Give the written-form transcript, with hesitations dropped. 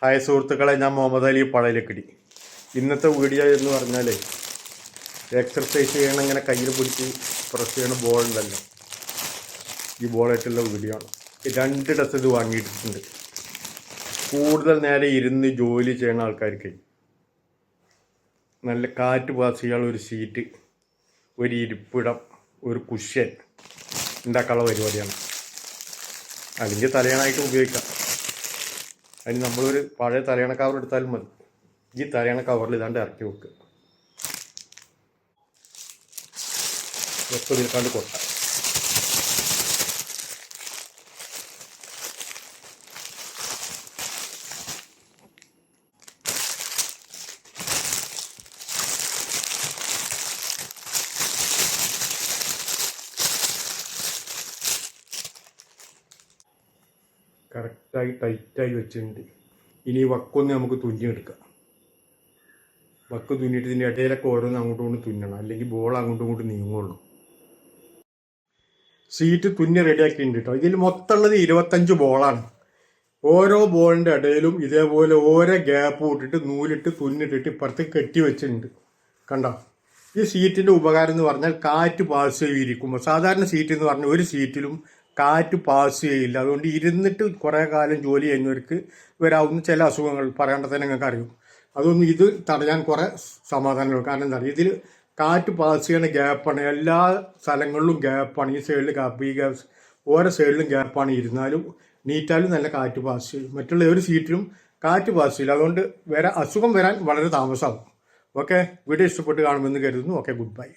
Hi സുഹൃത്തുക്കളെ, ഞാൻ മുഹമ്മദ് അലി പഴയലക്കിടി. ഇന്നത്തെ വീഡിയോ എന്ന് പറഞ്ഞാൽ എക്സർസൈസ് ചെയ്യണം, ഇങ്ങനെ കയ്യിൽ പിടിച്ച് പ്രസ് ചെയ്യണ ബോൾ ഉണ്ടല്ലോ, ഈ ബോളായിട്ടുള്ള വീഡിയോ ആണ്. 2 ഡസ് ഇത് വാങ്ങിയിട്ടുണ്ട്. കൂടുതൽ നേരം ഇരുന്ന് ജോലി ചെയ്യുന്ന ആൾക്കാർക്ക് നല്ല കാറ്റ് പാസ് ചെയ്യാനുള്ള ഒരു സീറ്റ്, ഒരു ഇരിപ്പിടം, ഒരു കുഷ്യൻ ഉണ്ടാക്കാനുള്ള പരിപാടിയാണ്. അല്ലെങ്കിൽ തലയണായിട്ട് ഉപയോഗിക്കാം. അതിന് നമ്മളൊരു പഴയ തലയണ കവർ എടുത്താലും മതി. ഈ തലയണ കവറിൽ ഇതാണ്ട് ഇറക്കി വെക്കുക. നിൽക്കാണ്ട് കൊട്ട. കറക്റ്റായി ടൈറ്റായി വെച്ചിട്ടുണ്ട്. ഇനി വക്കൊന്ന് നമുക്ക് തുന്നിയെടുക്കാം. വക്ക് തുന്നിയിട്ട് ഇതിൻ്റെ ഇടയിലൊക്കെ ഓരോന്ന് അങ്ങോട്ടും ഇങ്ങോട്ടും തുന്നണം, അല്ലെങ്കിൽ ബോൾ അങ്ങോട്ടും ഇങ്ങോട്ടും നീങ്ങുള്ളൂ. സീറ്റ് തുന്നി റെഡിയാക്കിയിട്ടുണ്ട് കേട്ടോ. ഇതിൽ മൊത്തമുള്ളത് 25 ബോളാണ്. ഓരോ ബോളിൻ്റെ ഇടയിലും ഇതേപോലെ ഓരോ ഗ്യാപ്പ് ഇട്ടിട്ട് നൂലിട്ട് തുന്നിട്ടിട്ട് ഇപ്പുറത്ത് കെട്ടി വെച്ചിട്ടുണ്ട്. കണ്ടോ? ഈ സീറ്റിൻ്റെ ഉപകാരം എന്ന് പറഞ്ഞാൽ കാറ്റ് പാസ് ചെയ്തിരിക്കുമ്പോൾ, സാധാരണ സീറ്റ് എന്ന് പറഞ്ഞാൽ ഒരു സീറ്റിലും കാറ്റ് പാസ് ചെയ്യില്ല. അതുകൊണ്ട് ഇരുന്നിട്ട് കുറേ കാലം ജോലി ചെയ്യുന്നവർക്ക് വരാവുന്ന ചില അസുഖങ്ങൾ പറയേണ്ട തന്നെ നിങ്ങൾക്ക് അറിയും. അതൊന്നും ഇത് തടയാൻ കുറേ സമാധാനമുള്ളൂ. കാരണം എന്താ പറയുക, ഇതിൽ കാറ്റ് പാസ് ചെയ്യുന്ന ഗ്യാപ്പാണ്. എല്ലാ സ്ഥലങ്ങളിലും ഗ്യാപ്പാണ്. ഈ സൈഡിൽ ഗ്യാപ്പ്, ഈ ഗ്യാപ്പ്, ഓരോ സൈഡിലും ഗ്യാപ്പാണ്. ഇരുന്നാലും നീറ്റാലും നല്ല കാറ്റ് പാസ് ചെയ്യും. മറ്റുള്ള ഒരു സീറ്റിലും കാറ്റ് പാസ് ചെയ്യില്ല. അതുകൊണ്ട് അസുഖം വരാൻ വളരെ താമസമാകും. ഓക്കെ, വീഡിയോ ഇഷ്ടപ്പെട്ട് കാണുമെന്ന് കരുതുന്നു. Okay, good bye.